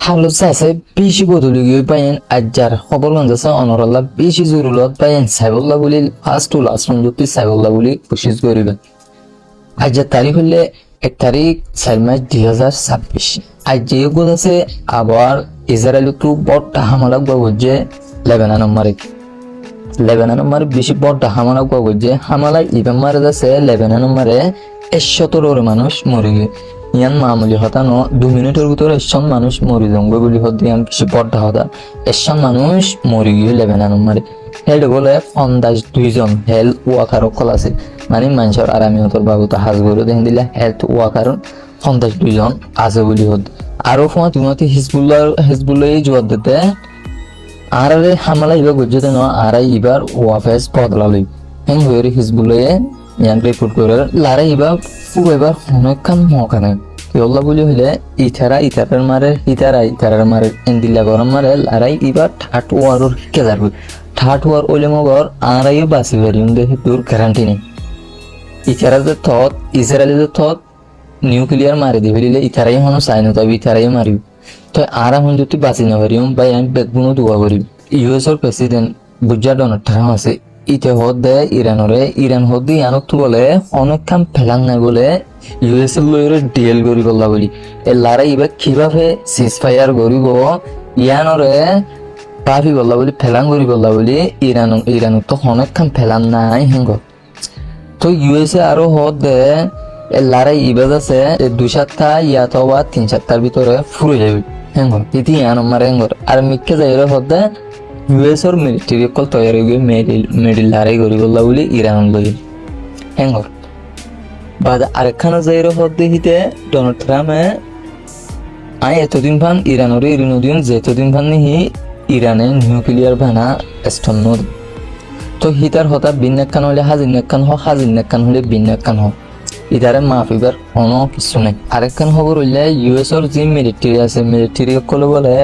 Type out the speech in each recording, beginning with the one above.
হালুস আছে বেশি বদলি গিয়ে পাইন আজ্জার খবরগঞ্জ আছে অনরল্লা বেশি জরুরত পাইন সাইবুল্লাহ বলি ফার্স্ট টু লাস্ট পর্যন্ত সাইবুল্লাহ বলি কোশিশ করিবেন। আজ্জার তারিখ হলে 1 তারিখ 4 মার্চ 2026। আজ যে গোদ আছে আবার ইসরায়েল তো বড়টা হামলা গজে লেবানন বেশি বড়টা হামলা গজে হামলা ইবান মারা যাচ্ছে লেবানন মারে 117 মানুষ মরে গিয়ে ইয়ান মামুলি হতানো 2 মিনিটের ভিতরে 100 মানুষ মরি যাবে বলি হতে ইয়ান কিছু বড়টা হতা 100 মানুষ মরি গিয়ে লেবানন মারে হেড বলে 52 জন হেলথ ওয়ার্কার কল আছে মানে মানুষের আরামি হতর বাবু তো হাজ করে দেখেন দিলে হেলথ ওয়ার্কার 52 জন আছে বলি হত আরো ফোঁয়াতি হিজবুল্লাহ জবাব দিতে আর হামলা ইবা গজ্জতে ন আরাই ইবার ওয়াফেস বদলালই হেন হয়ে হিজবুল্লাহ ইয়ান রিপোর্ট করে লারা ইবা এবার অনেক কাম মকানে কেউলা বলি হইলে ইথারের মারে এন্দিলা গরম মারে লারাই ইবার ঠাট ওয়ারর কেজার ঠাট ওয়ার ওলে মগর আরাইও বাসি ভেরিউম দেখে তোর গ্যারান্টি নেই ইসরায়েলের থত নিউক্লিয়ার মারি দি ফেলিলে ইথারাই হনো চাইনো তবে ইথারাই মারিব তো আরা হন যদি বাঁচি না পারিম বা আমি বেগবুনো দোয়া করিম। ইউএসর প্রেসিডেন্ট বুঝা ডোনাল্ড ট্রাম্প আছে ইতে হদ দেয় ইরান হদ দিয়ে ইয়ানক তো বলে অনেক কাম ফেলাং না বলে ইউএস এর লইরে ডিএল করি বললা বলি এ লারা ইবা কিভাবে সিজ ফায়ার করিব ইয়ানরে পাবি বললা বলি ফেলাং করি বললা বলি ইরান তো অনেক কাম ফেলান নাই হেঙ্গ তো ইউএস এ আরো হদ দেয় লারাই ইবাজ আছে 2-7টা ইয়াত বা 3-4টার ভিতরে ফুরে যাবে হেঙ্গর ইতি ইয়ান আমার হেঙ্গর আর মিক্কে যাইরে হদে ইউএস এর মিলিটারি কল তৈরি হয়ে মেডিল লারাই করি বললা বলি ইরান লই হেঙ্গর বাদ আরেকখানা যাইরে হদে হিতে ডোনাল্ড ট্রাম্পে এতদিন ভান ইরানোদিন যেতদিন ভান নিহি ইরানে নিউক্লিয়ার ভানা স্তন্ন তো হিতার হতা বিন্যাকান হলে হাজির নেকান হলে বিন্যাকান হোক ইদারে মাফিবার কোনো কিছু নাই। আরেকখান খবর হইলে ইউএস এর যে মিলিটারি কল বলে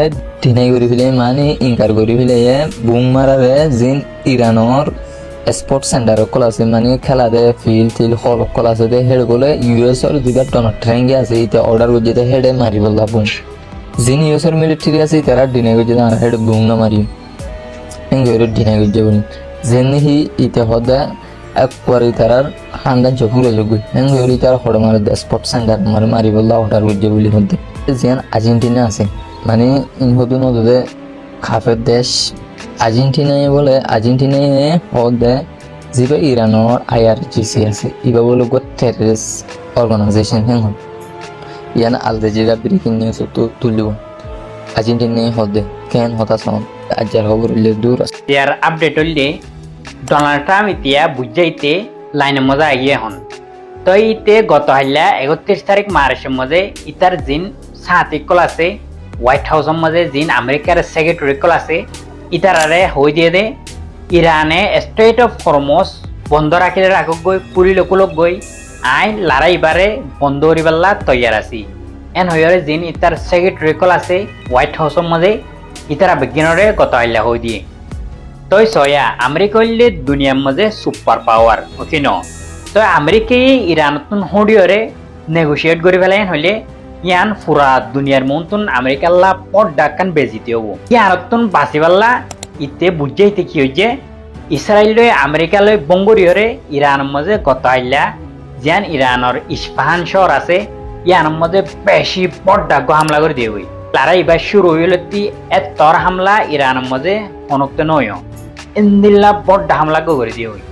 ডিনাই করি ফেলে মানে ইনকার করি ফেলে বুম মারারে জিন ইরানোর স্পোর্টস সেন্টার কল আছে মানে খেলা দে ফিল হল কল আছে দে হেড বলে ইউএস এর দুইটা টনার ট্রেঙ্গে আছে ইতে অর্ডার করছে দে হেডে মারি বললা বুম জিন ইউএস এর মিলিটারি আছে তারা ডিনাই করছে আর হেড বুম না মারি হেঙ্গে ডিনাই করছে বলি জিন হি ইতে হদা একবারে তারার খানদান চকুরে যোগ্য হেঙ্গি তার হড় মারে স্পোর্টস সেন্টার মারি বললা অর্ডার করছে বলি হতে যেন আর্জেন্টিনা আছে মানে ইনহদু নদে খাফের দেশ আর্জেন্টিনায় বলে আর্জেন্টিনায় হদে যেবা ইরানোর IRGC আছে ইবা বলে টেররিস্ট অর্গানাইজেশন হেঙ্গ ইয়ান আল জাজিরা ব্রেকিং নিউজ তো তুলিব আর্জেন্টিনায় হদে কেন হতা সাউন আজার খবর হইলে দূর আছে ইয়ার আপডেট হইলে ডোনাল্ড ট্রাম্প ইতিয়া বুঝাইতে লাইনে মজা এগিয়ে হন তো ইতে গত হাইলা 31 তারিখ মার্চের মধ্যে ইতার জিন সাহাতিকল আছে হোয়াইট হাউসের মধ্যে জিন আমেরিকার সেক্রেটারি কল আছে ইতারারে হই দিয়ে দে ইরানে স্ট্রেট অফ হরমুজ বন্ধ রাখিলে রাখক গই পুরি লোক গই আই লারাইবারে বন্ধ করিবাল্লা তৈয়ার আছি এন হইরে জিন ইতার সেক্রেটারি কল আছে হোয়াইট হাউসের মধ্যে ইতারা বিজ্ঞানরে গত হাইলা হই দিয়ে তো সয়া আমেরিকা হইলে দুনিয়ার মধ্যে সুপার পাওয়ার ওকে ন তো আমেরিকাই ইরানতুন হডিয়রে নেগোসিয়েট করে ফেলেন হইলে ইয়ান পুরা দুনিয়ার মতন আমেরিকাল্লা পট ডাকান বেজিতে হবো ইয়ানতুন বাঁচিবাল্লা ইতে বুঝাইতে কি হইছে ইসরায়েল আমেরিকালয় বঙ্গরিয়রে ইরানের মধ্যে গত আইলা যেন ইরানের ইস্পাহান শহর আছে ইয়ানের মধ্যে বেশি পট ডাক হামলা করে দিয়ে হই তারা এবার শুরু হইল এতর হামলা ইরানের মধ্যে অনক্ত নয় ইন্দিল্লা বড় হামলা করে দিয়ে হই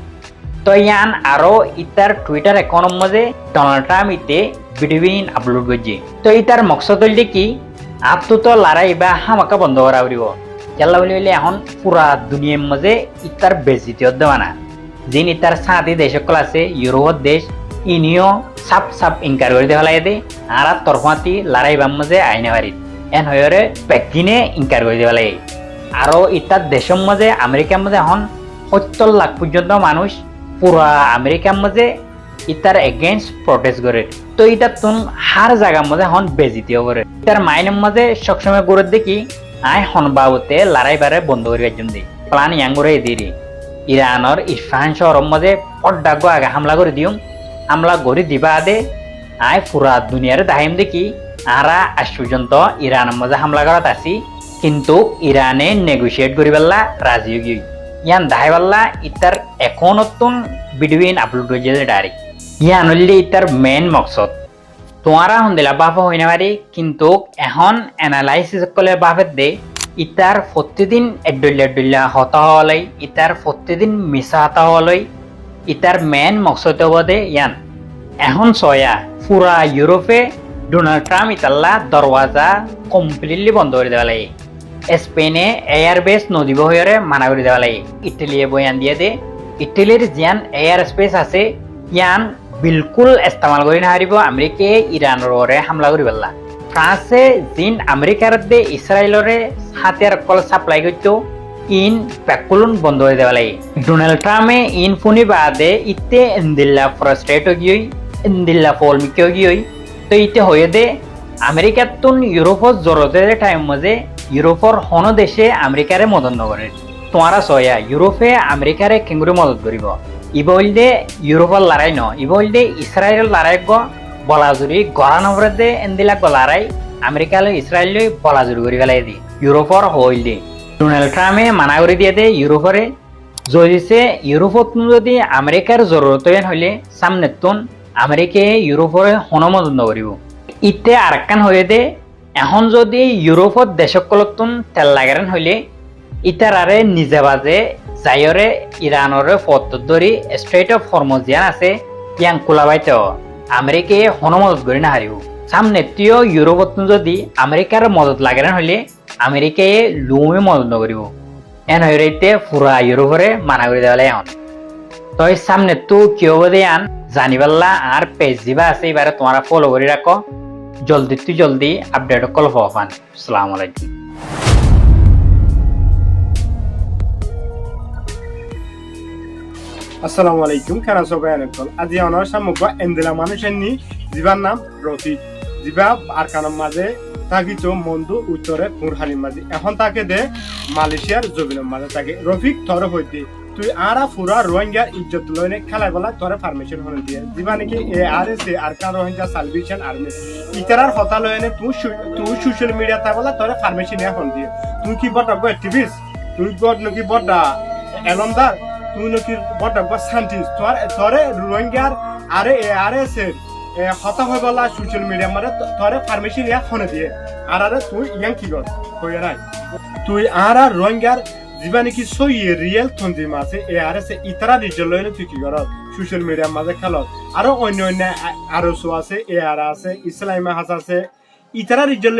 তো ইয়ান আরো ইতার টুইটার অ্যাকাউন্টের মধ্যে ডোনাল্ড ট্রাম্প ইতে ভিডিও আপলোড করছে তো ইতার মকসদ হইলে কি আপতো তো লড়াই বা হামাকা বন্ধ করা উড়িব কেলা বলি হইলে এখন পুরা দুনিয়ার মধ্যে ইতার বেজিতে দেওয়া না যিনি ইতার সাথী দেশ সকল আছে ইউরোপ দেশ ইনিও সাপ ইনকার করে দেওয়া লাগে আর তরফাতি লড়াই বাম মধ্যে আইনে পারি এন হয়ে পেকিনে ইনকার করে দেওয়া লাগে আরো ইতার দেশের মধ্যে আমেরিকার মধ্যে এখন 70 লাখ পর্যন্ত মানুষ পুরা আমেরিকার মধ্যে ইতার এগেইনস্ট প্রটেস্ট করে তো ইতার তুন হার জায়গার মধ্যে এখন বেজিতে করে ইতার মাইনের মধ্যে সবসময় করে দেখি আই হন বাবুতে লড়াইবারে বন্ধ করিবার জন্য প্লান ইয়াং করে দিরি ইরানের ইস্পাহান শহরের মধ্যে পড্ডাগো আগে হামলা করে দিও হামলা করে দিবা আদে আই পুরা দুনিয়ারে দাহিম দেখি আরা আজ পর্যন্ত ইরানের মাঝে হামলা করাত আছি কিন্তু ইরানে নেগোসিয়েট করি পাল্লা রাজি হয়ে গই ইয়ান দাহাই পাল্লা ইতার এখন নতুন ভিডিও আপলোড হয়ে ডাইরেক্ট ইয়ান হইলে ইতার মেন মকসদ তোমারা হন্দিলা বাফা হই না পারি কিন্তু এখন অ্যানালাইসিস করলে বাফের দে ইতার প্রতিদিন এড্ডুল্লা হতা হওয়ালাই ইতার প্রতিদিন মিশা হতা হওয়ালাই ইতার মেন মকসদ হবদে ইয়ান এখন সয়া পুরা ইউরোপে ডোনাল্ড ট্রাম্প ইতাল্লা দরওয়াজা কমপ্লিটলি বন্ধ করে দেওয়া লাগে স্পেনে এয়ারবেস নদীব হয়ে মানা করে দেওয়া লাগে ইটালিয়ে বয়ান দিয়ে দে ইটালির জিয়ান এয়ার স্পেস আছে ইয়ান বিলকুল ইস্তেমাল করে না হারিব আমেরিকায় ইরানের ওরে হামলা করে পেলা ফ্রান্সে জিন আমেরিকার দে ইসরায়েলরে হাতিয়ার কল সাপ্লাই করত ইন প্যাকুলুন বন্ধ হয়ে দেওয়া লাগে ডোনাল্ড ট্রাম্পে ইন ফুনি বাদে ইতে ইন্দিল্লা ফ্রাস্ট্রেট গিয়ে ইন্দিল্লা ফলমিক গিয়ে তো ইতে হয়ে দে আমেরিকার তুন ইউরোপত জরুরতের টাইম মাঝে ইউরোপর হন দেশে আমেরিকারে মদত নগরে তোমারা সয়া ইউরোপে আমেরিকারে কেঙ্গুরি মদত করিব ইবলদে ইউরোপর লড়াই ন ইবলদে ইসরায়েলের লড়াই বলাজুরি গড়া নবরে দে এন্দিলা লড়াই আমেরিকা ইসরায়েল বলাজুরি করি পেলাই দি ইউরোপর হইল দে ডোনাল্ড ট্রাম্পে মানা করে দিয়ে দে ইউরোপরে যদি সে ইউরোপত যদি আমেরিকার জরুরত হইলে সামনে তুন আমেরিকায় ইউরোপরে হনমদত নকরিব ইতে আরেকখান হয়ে দে এখন যদি ইউরোপত দেশকলতুন তেল লাগারেন হইলে ইতার আরে নিজে বাজে যাইরে ইরানরে ফত ধরি স্ট্রেট অফ হরমজিয়ান আছে ইয়াং কুলাবাইতে আমেরিকায় হনমদত করি না হারিব সামনে তুইও ইউরোপত যদি আমেরিকার মদত লাগারেন হইলে আমেরিকায় লুমে মদত নকরিব এন হইতে পুরা ইউরোপরে মানা করে দেওয়া এখন তই সামনে তো কেউ বোধে আন জানিবাল্লা আর পেজ দিবা আছে এবারে তোমারা ফলো করে রাখো জলদি আপডেট কল পান আসসালামু আলাইকুম আসসালামু আলাইকুম কেনা সবাই অনেকল আজি অনার সামগ্র এন্দিলা মানুষের নি জিবার নাম রফিক জিবা আরকানের মাঝে থাকিত মন্দু উত্তরে ফুরহালির মাঝে এখন তাকে দে মালয়েশিয়ার জবিনের মাঝে থাকে রফিক তরে হইতে তুই আরা ফুরা রোহিঙ্গা ইজ্জত লইনে খেলাই বলা তোরে পারমিশন হনে দিয়ে জিবা নাকি ARS Arakan Rohingya salvation army ইতারার হতা লইনে তুই সোশ্যাল মিডিয়া তা বলা তোরে পারমিশন এখন দিয়ে তুই কি বড় অ্যাক্টিভিস্ট তুই বড় নাকি বড় এলমদার তুই নাকি বড় সায়েন্টিস্ট তোরে রোহিঙ্গার আরে ARS এর হতা হয়ে বলা সোশ্যাল মিডিয়া মানে তোরে পারমিশন এখন দিয়ে আর তুই ইয়াং কি কর কই রাই তুই আর রোহিঙ্গার জিবা নাকি সই রিয়েল তঞ্জিম আছে ARS ইতারা রিজল লইনে তুই কি কর সোশ্যাল মিডিয়ার মাঝে খেলত আরো অন্য অন্য আরো আছে AR আছে ইসলামী হাস আছে ইতারা রিজল